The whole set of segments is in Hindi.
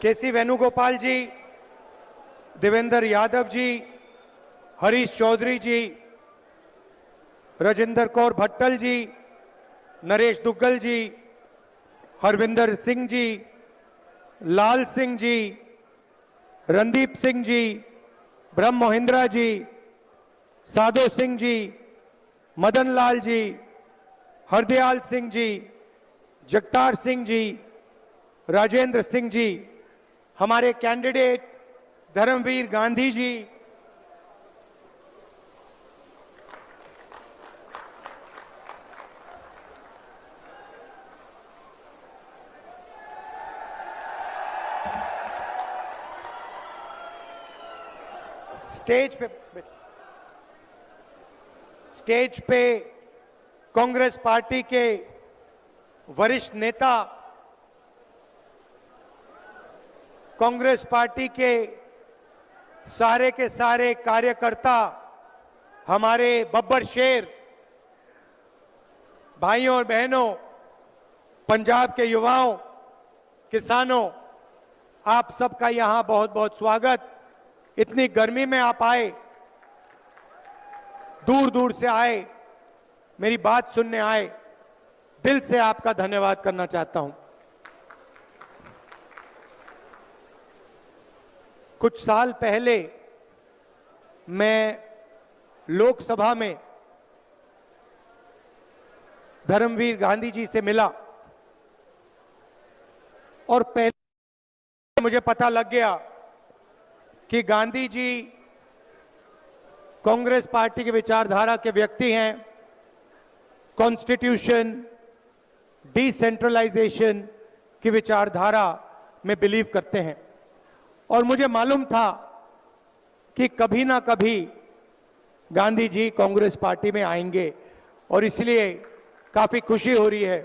केसी वेणुगोपाल जी, देवेंद्र यादव जी, हरीश चौधरी जी, राजेंद्र कौर भट्टल जी, नरेश दुग्गल जी, हरविंदर सिंह जी, लाल सिंह जी, रणदीप सिंह जी, ब्रह्म मोहिंद्रा जी, साधो सिंह जी, मदन लाल जी, हरदयाल सिंह जी, जगतार सिंह जी, राजेंद्र सिंह जी, हमारे कैंडिडेट धर्मवीर गांधी जी, स्टेज पे कांग्रेस पार्टी के वरिष्ठ नेता, कांग्रेस पार्टी के सारे कार्यकर्ता, हमारे बब्बर शेर, भाइयों और बहनों, पंजाब के युवाओं, किसानों, आप सबका यहां बहुत बहुत स्वागत। इतनी गर्मी में आप आए, दूर दूर से आए, मेरी बात सुनने आए, दिल से आपका धन्यवाद करना चाहता हूं। कुछ साल पहले मैं लोकसभा में धर्मवीर गांधी जी से मिला और पहले मुझे पता लग गया कि गांधी जी कांग्रेस पार्टी की विचारधारा के व्यक्ति हैं। कॉन्स्टिट्यूशन, डिसेंट्रलाइजेशन की विचारधारा में बिलीव करते हैं और मुझे मालूम था कि कभी ना कभी गांधी जी कांग्रेस पार्टी में आएंगे और इसलिए काफी खुशी हो रही है।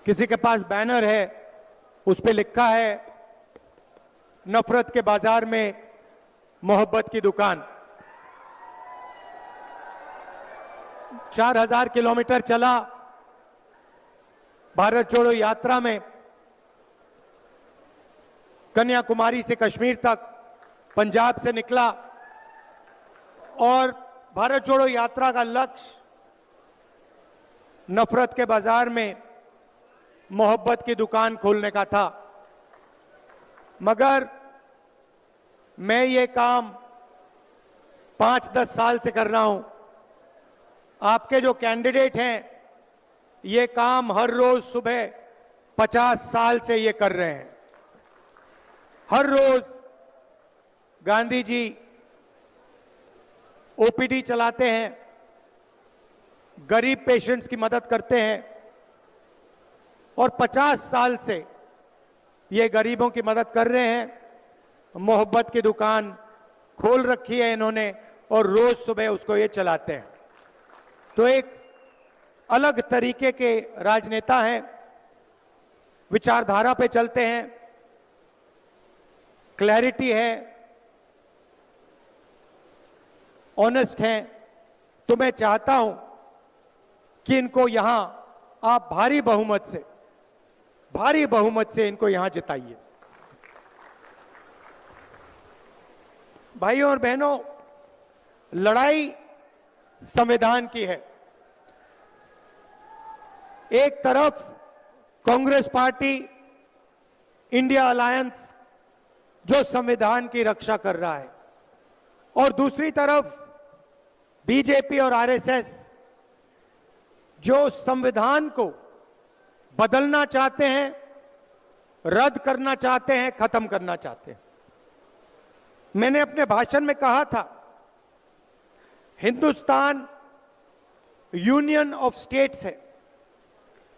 किसी के पास बैनर है, उस पे लिखा है नफरत के बाजार में मोहब्बत की दुकान। 4000 किलोमीटर चला भारत जोड़ो यात्रा में, कन्याकुमारी से कश्मीर तक, पंजाब से निकला और भारत जोड़ो यात्रा का लक्ष्य नफरत के बाजार में मोहब्बत की दुकान खोलने का था। मगर मैं ये काम 5-10 साल से कर रहा हूं। आपके जो कैंडिडेट हैं ये काम हर रोज सुबह 50 साल से ये कर रहे हैं। हर रोज गांधी जी ओपीडी चलाते हैं, गरीब पेशेंट्स की मदद करते हैं और 50 साल से ये गरीबों की मदद कर रहे हैं। मोहब्बत की दुकान खोल रखी है इन्होंने और रोज सुबह उसको ये चलाते हैं। तो एक अलग तरीके के राजनेता हैं, विचारधारा पे चलते हैं, क्लैरिटी है, ऑनेस्ट हैं। तो मैं चाहता हूं कि इनको यहां आप भारी बहुमत से इनको यहां जिताइए। भाइयों और बहनों, लड़ाई संविधान की है। एक तरफ कांग्रेस पार्टी, इंडिया अलायंस जो संविधान की रक्षा कर रहा है और दूसरी तरफ बीजेपी और आरएसएस जो संविधान को बदलना चाहते हैं, रद्द करना चाहते हैं, खत्म करना चाहते हैं। मैंने अपने भाषण में कहा था, हिंदुस्तान यूनियन ऑफ स्टेट्स है।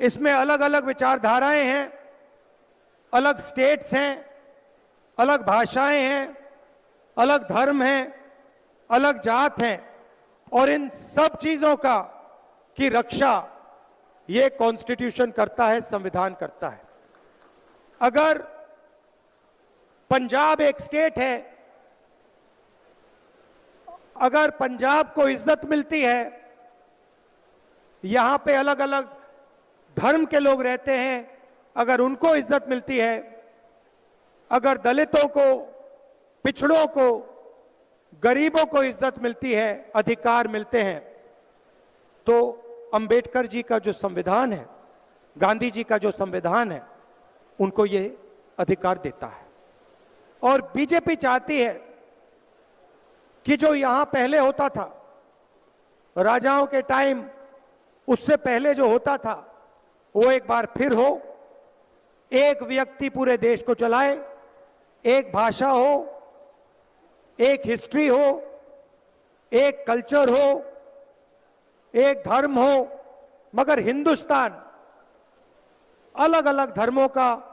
इसमें अलग अलग विचारधाराएं हैं, अलग स्टेट्स हैं, अलग भाषाएं हैं, अलग धर्म हैं, अलग जात हैं और इन सब चीजों की रक्षा ये कॉन्स्टिट्यूशन करता है, संविधान करता है। अगर पंजाब एक स्टेट है, अगर पंजाब को इज्जत मिलती है, यहां पे अलग अलग धर्म के लोग रहते हैं, अगर उनको इज्जत मिलती है, अगर दलितों को, पिछड़ों को, गरीबों को इज्जत मिलती है, अधिकार मिलते हैं, तो अंबेडकर जी का जो संविधान है, गांधी जी का जो संविधान है, उनको ये अधिकार देता है। और बीजेपी चाहती है कि जो यहां पहले होता था, राजाओं के टाइम, उससे पहले जो होता था, वो एक बार फिर हो। एक व्यक्ति पूरे देश को चलाए, एक भाषा हो, एक हिस्ट्री हो, एक कल्चर हो, एक धर्म हो, मगर हिंदुस्तान अलग अलग धर्मों का,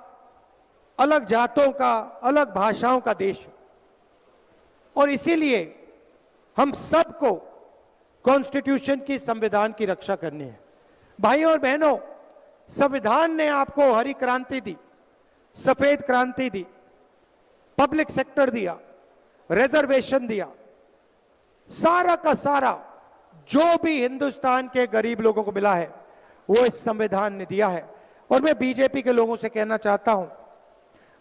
अलग जातों का, अलग भाषाओं का देश है। और इसीलिए हम सबको कॉन्स्टिट्यूशन की, संविधान की रक्षा करनी है। भाइयों और बहनों, संविधान ने आपको हरी क्रांति दी, सफेद क्रांति दी, पब्लिक सेक्टर दिया, रिजर्वेशन दिया, सारा का सारा जो भी हिंदुस्तान के गरीब लोगों को मिला है वो इस संविधान ने दिया है। और मैं बीजेपी के लोगों से कहना चाहता हूं,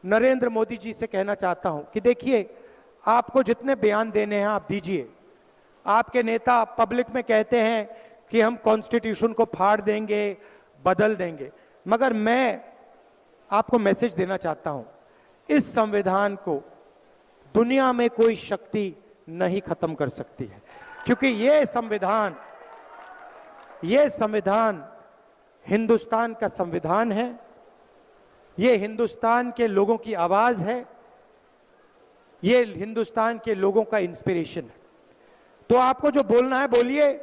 नरेंद्र मोदी जी से कहना चाहता हूं कि देखिए, आपको जितने बयान देने हैं आप दीजिए। आपके नेता पब्लिक में कहते हैं कि हम कॉन्स्टिट्यूशन को फाड़ देंगे, बदल देंगे, मगर मैं आपको मैसेज देना चाहता हूं, इस संविधान को दुनिया में कोई शक्ति नहीं खत्म कर सकती है, क्योंकि ये संविधान हिंदुस्तान का संविधान है, ये हिंदुस्तान के लोगों की आवाज है, ये हिंदुस्तान के लोगों का इंस्पिरेशन है। तो आपको जो बोलना है बोलिए,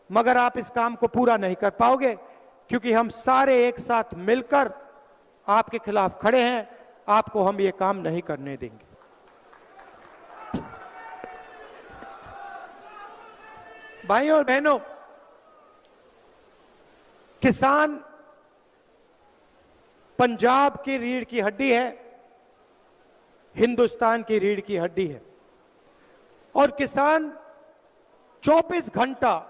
मगर आप इस काम को पूरा नहीं कर पाओगे, क्योंकि हम सारे एक साथ मिलकर आपके खिलाफ खड़े हैं। आपको हम ये काम नहीं करने देंगे। भाइयों और बहनों, किसान पंजाब की रीढ़ की हड्डी है, हिंदुस्तान की रीढ़ की हड्डी है। और किसान 24 घंटा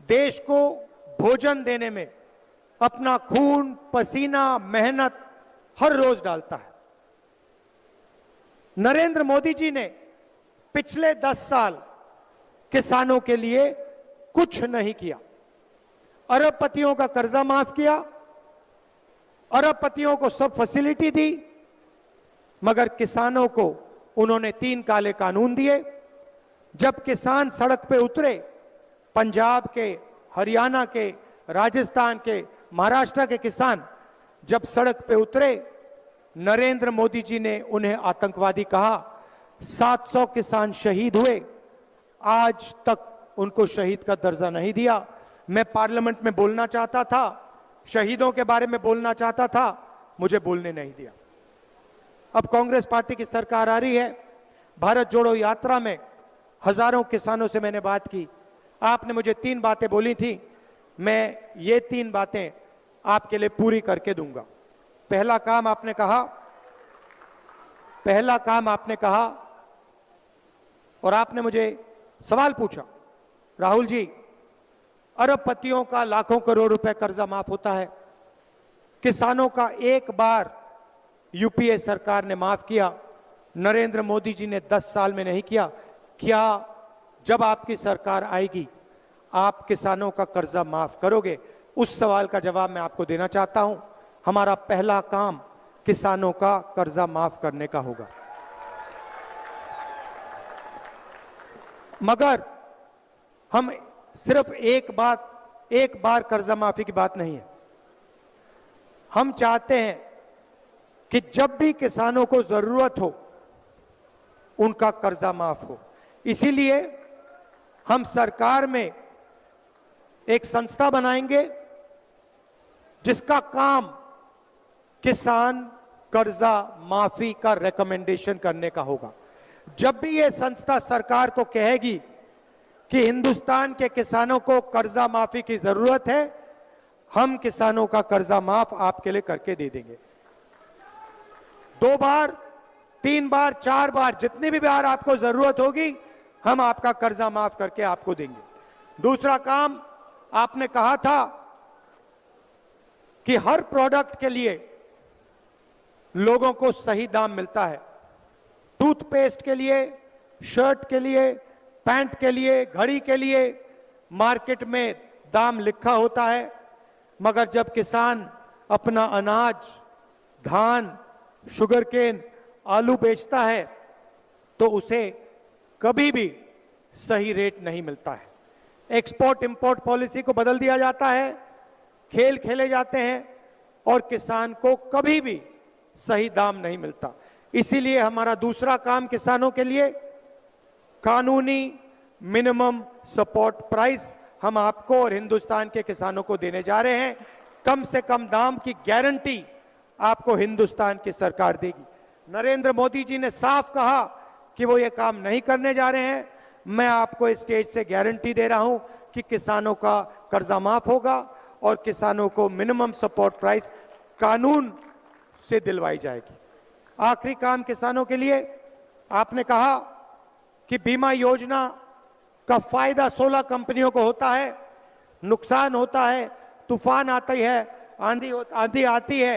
देश को भोजन देने में अपना खून, पसीना, मेहनत हर रोज डालता है। नरेंद्र मोदी जी ने पिछले 10 साल किसानों के लिए कुछ नहीं किया। अरबपतियों का कर्जा माफ किया, अरबपतियों को सब फैसिलिटी दी, मगर किसानों को उन्होंने 3 काले कानून दिए। जब किसान सड़क पे उतरे, पंजाब के, हरियाणा के, राजस्थान के, महाराष्ट्र के किसान जब सड़क पे उतरे, नरेंद्र मोदी जी ने उन्हें आतंकवादी कहा। 700 किसान शहीद हुए, आज तक उनको शहीद का दर्जा नहीं दिया। मैं पार्लियामेंट में बोलना चाहता था, शहीदों के बारे में बोलना चाहता था, मुझे बोलने नहीं दिया। अब कांग्रेस पार्टी की सरकार आ रही है। भारत जोड़ो यात्रा में हजारों किसानों से मैंने बात की। आपने मुझे 3 बातें बोली थी, मैं ये 3 बातें आपके लिए पूरी करके दूंगा। पहला काम आपने कहा और आपने मुझे सवाल पूछा, राहुल जी, अरबपतियों का लाखों करोड़ रुपए कर्जा माफ होता है, किसानों का एक बार यूपीए सरकार ने माफ किया, नरेंद्र मोदी जी ने 10 साल में नहीं किया। क्या जब आपकी सरकार आएगी आप किसानों का कर्जा माफ करोगे? उस सवाल का जवाब मैं आपको देना चाहता हूं। हमारा पहला काम किसानों का कर्जा माफ करने का होगा। मगर हम सिर्फ एक बार कर्जा माफी की बात नहीं है। हम चाहते हैं कि जब भी किसानों को जरूरत हो उनका कर्जा माफ हो। इसीलिए हम सरकार में एक संस्था बनाएंगे जिसका काम किसान कर्जा माफी का रिकमेंडेशन करने का होगा। जब भी यह संस्था सरकार को कहेगी कि हिंदुस्तान के किसानों को कर्जा माफी की जरूरत है, हम किसानों का कर्जा माफ आपके लिए करके दे देंगे। 2 बार, 3 बार, 4 बार, जितनी भी बार आपको जरूरत होगी हम आपका कर्जा माफ करके आपको देंगे। दूसरा काम, आपने कहा था कि हर प्रोडक्ट के लिए लोगों को सही दाम मिलता है। टूथपेस्ट के लिए, शर्ट के लिए, पैंट के लिए, घड़ी के लिए मार्केट में दाम लिखा होता है, मगर जब किसान अपना अनाज, धान, शुगरकेन, आलू बेचता है तो उसे कभी भी सही रेट नहीं मिलता है। एक्सपोर्ट इंपोर्ट पॉलिसी को बदल दिया जाता है, खेल खेले जाते हैं और किसान को कभी भी सही दाम नहीं मिलता। इसीलिए हमारा दूसरा काम किसानों के लिए कानूनी मिनिमम सपोर्ट प्राइस हम आपको और हिंदुस्तान के किसानों को देने जा रहे हैं। कम से कम दाम की गारंटी आपको हिंदुस्तान की सरकार देगी। नरेंद्र मोदी जी ने साफ कहा कि वो ये काम नहीं करने जा रहे हैं। मैं आपको इस स्टेज से गारंटी दे रहा हूं कि किसानों का कर्जा माफ होगा और किसानों को मिनिमम सपोर्ट प्राइस कानून से दिलवाई जाएगी। आखिरी काम किसानों के लिए, आपने कहा कि बीमा योजना का फायदा 16 कंपनियों को होता है, नुकसान होता है, तूफान आती है, आंधी आती है,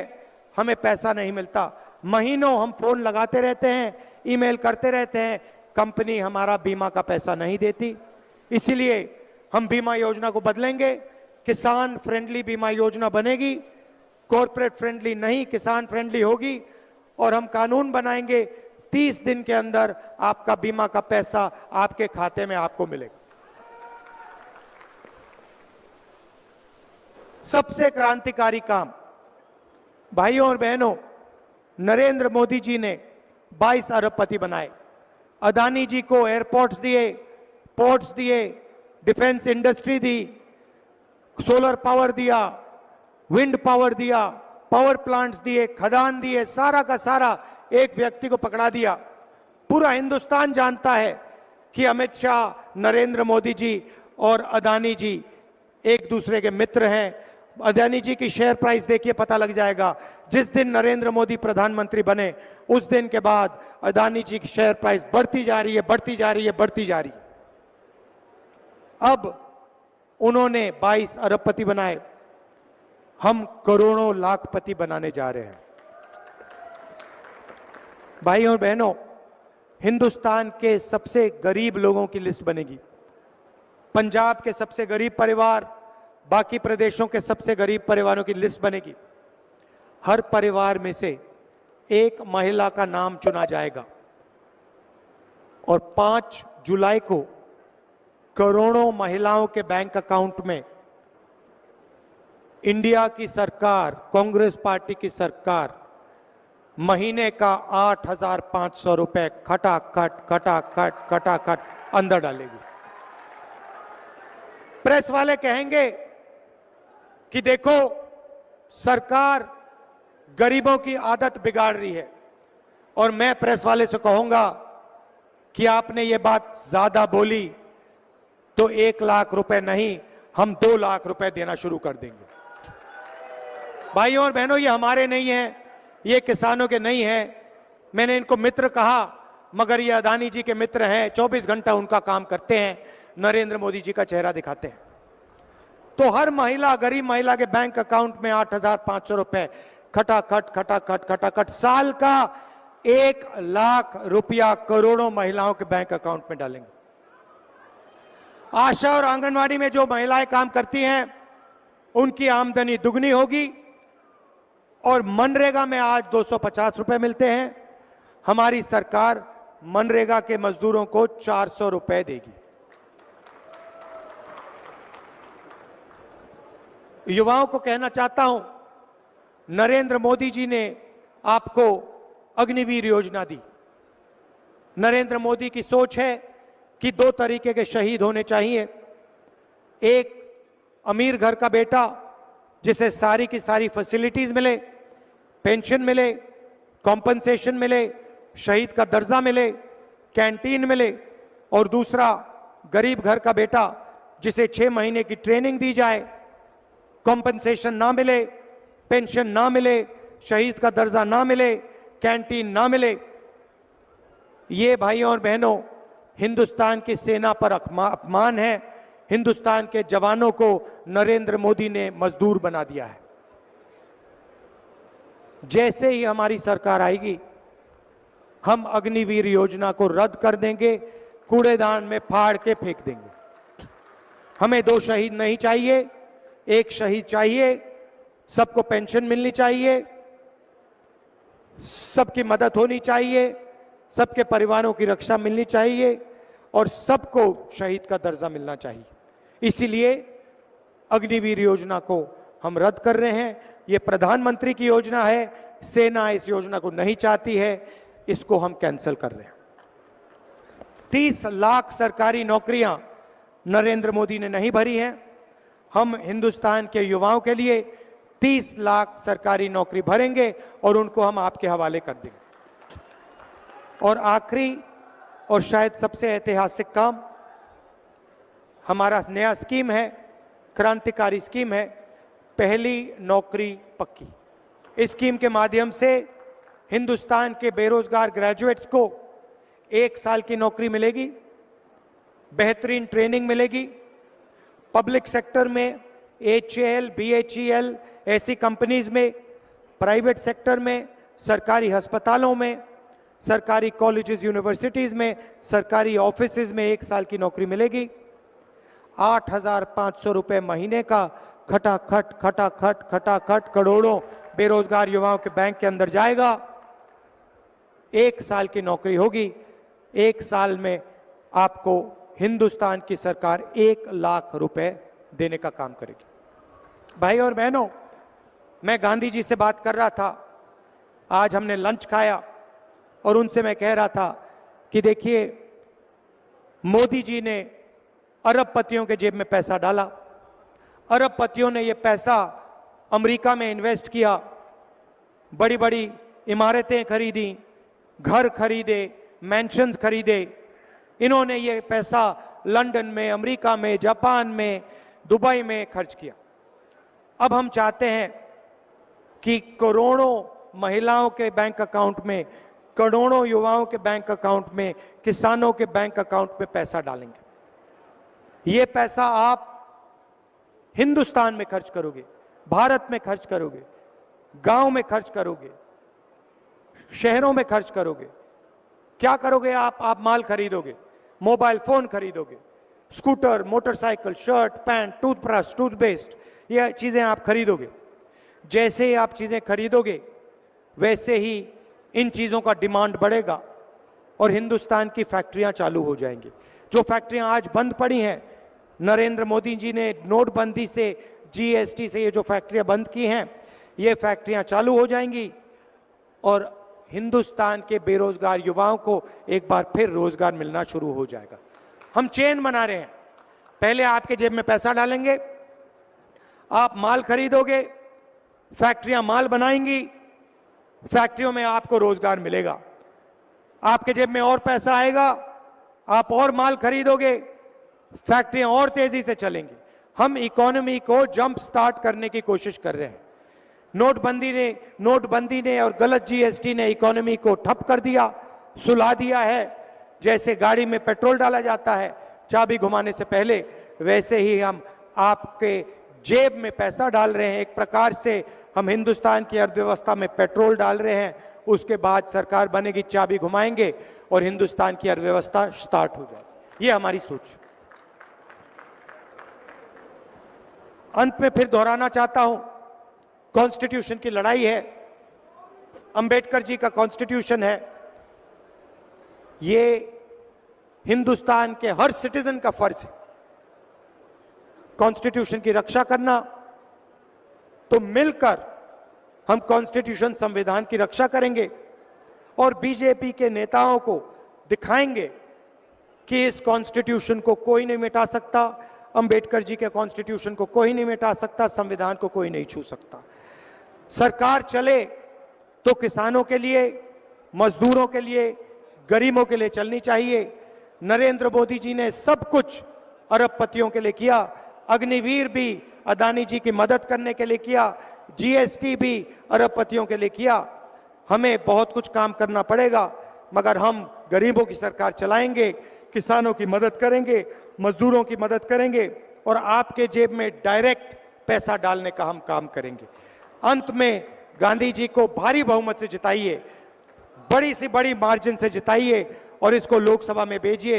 हमें पैसा नहीं मिलता। महीनों हम फोन लगाते रहते हैं, ईमेल करते रहते हैं, कंपनी हमारा बीमा का पैसा नहीं देती। इसीलिए हम बीमा योजना को बदलेंगे, किसान फ्रेंडली बीमा योजना बनेगी, कॉर्पोरेट फ्रेंडली नहीं, किसान फ्रेंडली होगी और हम कानून बनाएंगे 30 दिन के अंदर आपका बीमा का पैसा आपके खाते में आपको मिलेगा। सबसे क्रांतिकारी काम भाइयों और बहनों, नरेंद्र मोदी जी ने 22 अरबपति बनाए। अदानी जी को एयरपोर्ट्स दिए, पोर्ट्स दिए, डिफेंस इंडस्ट्री दी, सोलर पावर दिया, विंड पावर दिया, पावर प्लांट्स दिए, खदान दिए, सारा का सारा एक व्यक्ति को पकड़ा दिया। पूरा हिंदुस्तान जानता है कि अमित शाह, नरेंद्र मोदी जी और अदानी जी एक दूसरे के मित्र हैं। अदानी जी की शेयर प्राइस देखिए, पता लग जाएगा। जिस दिन नरेंद्र मोदी प्रधानमंत्री बने उस दिन के बाद अदानी जी की शेयर प्राइस बढ़ती जा रही है, बढ़ती जा रही है, बढ़ती जा रही है। अब उन्होंने 22 अरबपति बनाए, हम करोड़ों लाखपति बनाने जा रहे हैं। भाइयों और बहनों, हिंदुस्तान के सबसे गरीब लोगों की लिस्ट बनेगी। पंजाब के सबसे गरीब परिवार, बाकी प्रदेशों के सबसे गरीब परिवारों की लिस्ट बनेगी। हर परिवार में से एक महिला का नाम चुना जाएगा और 5 जुलाई को करोड़ों महिलाओं के बैंक अकाउंट में इंडिया की सरकार, कांग्रेस पार्टी की सरकार महीने का 8,500 रुपए खटाखट खटाखट खटाखट अंदर डालेगी। प्रेस वाले कहेंगे कि देखो सरकार गरीबों की आदत बिगाड़ रही है, और मैं प्रेस वाले से कहूंगा कि आपने ये बात ज्यादा बोली तो 1 लाख रुपए नहीं, हम 2 लाख रुपए देना शुरू कर देंगे। भाइयों और बहनों, ये हमारे नहीं है, ये किसानों के नहीं है। मैंने इनको मित्र कहा, मगर ये अदानी जी के मित्र हैं, 24 घंटा उनका काम करते हैं, नरेंद्र मोदी जी का चेहरा दिखाते हैं। तो हर महिला, गरीब महिला के बैंक अकाउंट में 8,500 रुपए खटाखट खटाखट खटाखट, साल का 1 लाख रुपया करोड़ों महिलाओं के बैंक अकाउंट में डालेंगे। आशा और आंगनवाड़ी में जो महिलाएं काम करती हैं उनकी आमदनी दुगनी होगी, और मनरेगा में आज 250 रुपए मिलते हैं, हमारी सरकार मनरेगा के मजदूरों को 400 रुपए देगी। युवाओं को कहना चाहता हूं, नरेंद्र मोदी जी ने आपको अग्निवीर योजना दी। नरेंद्र मोदी की सोच है कि 2 तरीके के शहीद होने चाहिए। एक अमीर घर का बेटा जिसे सारी की सारी फैसिलिटीज मिले, पेंशन मिले, कॉम्पनसेशन मिले, शहीद का दर्जा मिले, कैंटीन मिले, और दूसरा गरीब घर का बेटा जिसे 6 महीने की ट्रेनिंग दी जाए, कॉम्पनसेशन ना मिले, पेंशन ना मिले, शहीद का दर्जा ना मिले, कैंटीन ना मिले। ये भाइयों और बहनों हिंदुस्तान की सेना पर अपमान है। हिंदुस्तान के जवानों को नरेंद्र मोदी ने मजदूर बना दिया है। जैसे ही हमारी सरकार आएगी, हम अग्निवीर योजना को रद्द कर देंगे, कूड़ेदान में फाड़ के फेंक देंगे। हमें 2 शहीद नहीं चाहिए, 1 शहीद चाहिए। सबको पेंशन मिलनी चाहिए, सबकी मदद होनी चाहिए, सबके परिवारों की रक्षा मिलनी चाहिए और सबको शहीद का दर्जा मिलना चाहिए। इसीलिए अग्निवीर योजना को हम रद्द कर रहे हैं। ये प्रधानमंत्री की योजना है, सेना इस योजना को नहीं चाहती है, इसको हम कैंसिल कर रहे हैं। 30 लाख सरकारी नौकरियां नरेंद्र मोदी ने नहीं भरी हैं। हम हिंदुस्तान के युवाओं के लिए 30 लाख सरकारी नौकरी भरेंगे और उनको हम आपके हवाले कर देंगे। और आखिरी और शायद सबसे ऐतिहासिक काम, हमारा नया स्कीम है, क्रांतिकारी स्कीम है, पहली नौकरी पक्की। इस स्कीम के माध्यम से हिंदुस्तान के बेरोजगार ग्रेजुएट्स को 1 साल की नौकरी मिलेगी, बेहतरीन ट्रेनिंग मिलेगी। पब्लिक सेक्टर में HAL, BHEL ऐसी कंपनीज में, प्राइवेट सेक्टर में, सरकारी अस्पतालों में, सरकारी कॉलेजेस यूनिवर्सिटीज में, सरकारी ऑफिसेज में 1 साल की नौकरी मिलेगी। 8,500 रुपए महीने का खटाखट करोड़ों बेरोजगार युवाओं के बैंक के अंदर जाएगा। 1 साल की नौकरी होगी। 1 साल में आपको हिंदुस्तान की सरकार 1 लाख रुपए देने का काम करेगी। भाई और बहनों, मैं गांधी जी से बात कर रहा था, आज हमने लंच खाया और उनसे मैं कह रहा था कि देखिए, मोदी जी ने अरबपतियों के जेब में पैसा डाला, अरबपतियों ने ये पैसा अमेरिका में इन्वेस्ट किया, बड़ी बड़ी इमारतें खरीदी, घर खरीदे, मैंशंस खरीदे। इन्होंने ये पैसा लंदन में, अमेरिका में, जापान में, दुबई में खर्च किया। अब हम चाहते हैं कि करोड़ों महिलाओं के बैंक अकाउंट में, करोड़ों युवाओं के बैंक अकाउंट में, किसानों के बैंक अकाउंट में पैसा डालेंगे। ये पैसा आप हिंदुस्तान में खर्च करोगे, भारत में खर्च करोगे, गांव में खर्च करोगे, शहरों में खर्च करोगे। क्या करोगे आप माल खरीदोगे, मोबाइल फोन खरीदोगे, scooter, motorcycle, shirt, pant, toothbrush, toothpaste, ये चीजें आप खरीदोगे। जैसे ही आप चीजें खरीदोगे वैसे ही इन चीजों का डिमांड बढ़ेगा और हिंदुस्तान की फैक्ट्रियां चालू हो जाएंगी। जो फैक्ट्रियां आज बंद पड़ी हैं, नरेंद्र मोदी जी ने नोटबंदी से, GST से ये जो फैक्ट्रियां बंद की हैं, ये फैक्ट्रियां चालू हो जाएंगी और हिंदुस्तान के बेरोजगार युवाओं को एक बार फिर रोजगार मिलना शुरू हो जाएगा। हम चेन बना रहे हैं। पहले आपके जेब में पैसा डालेंगे, आप माल खरीदोगे, फैक्ट्रियां माल बनाएंगी, फैक्ट्रियों में आपको रोजगार मिलेगा। आपके जेब में और पैसा आएगा, आप और माल खरीदोगे, फैक्ट्रियां और तेजी से चलेंगी। हम इकोनॉमी को जंप स्टार्ट करने की कोशिश कर रहे हैं। नोटबंदी ने और गलत GST ने इकोनॉमी को ठप कर दिया, सुला दिया है। जैसे गाड़ी में पेट्रोल डाला जाता है चाबी घुमाने से पहले, वैसे ही हम आपके जेब में पैसा डाल रहे हैं। एक प्रकार से हम हिंदुस्तान की अर्थव्यवस्था में पेट्रोल डाल रहे हैं। उसके बाद सरकार बनेगी, चाबी घुमाएंगे और हिंदुस्तान की अर्थव्यवस्था स्टार्ट हो जाएगी। ये हमारी सोच। अंत में फिर दोहराना चाहता हूं, कॉन्स्टिट्यूशन की लड़ाई है, अंबेडकर जी का कॉन्स्टिट्यूशन है। ये हिंदुस्तान के हर सिटीजन का फर्ज है कॉन्स्टिट्यूशन की रक्षा करना। तो मिलकर हम कॉन्स्टिट्यूशन, संविधान की रक्षा करेंगे और बीजेपी के नेताओं को दिखाएंगे कि इस कॉन्स्टिट्यूशन को कोई नहीं मिटा सकता, अंबेडकर जी के कॉन्स्टिट्यूशन को कोई नहीं मिटा सकता, संविधान को कोई नहीं छू सकता। सरकार चले तो किसानों के लिए, मजदूरों के लिए, गरीबों के लिए चलनी चाहिए। नरेंद्र मोदी जी ने सब कुछ अरबपतियों के लिए किया, अग्निवीर भी अदानी जी की मदद करने के लिए किया, GST भी अरबपतियों के लिए किया। हमें बहुत कुछ काम करना पड़ेगा, मगर हम गरीबों की सरकार चलाएंगे, किसानों की मदद करेंगे, मजदूरों की मदद करेंगे और आपके जेब में डायरेक्ट पैसा डालने का हम काम करेंगे। अंत में गांधी जी को भारी बहुमत से जिताइए, बड़ी से बड़ी मार्जिन से जिताइए और इसको लोकसभा में भेजिए।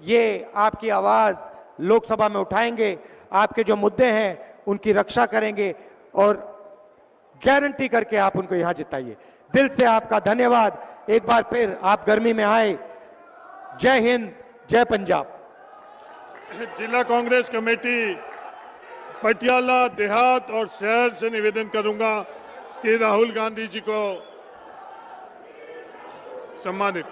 ये आपकी आवाज लोकसभा में उठाएंगे, आपके जो मुद्दे हैं उनकी रक्षा करेंगे और गारंटी करके आप उनको यहां जिताइए। दिल से आपका धन्यवाद। एक बार फिर आप गर्मी में आए। जय हिंद, जय पंजाब। जिला कांग्रेस कमेटी पटियाला देहात और शहर से निवेदन करूंगा कि राहुल गांधी जी को सम्मानित।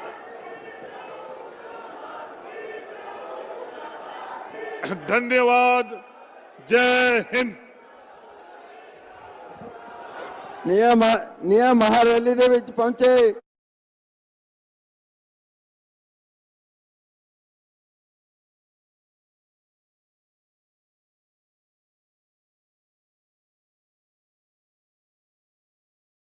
धन्यवाद। जय हिंद। निया महारैली दे विच पहुंचे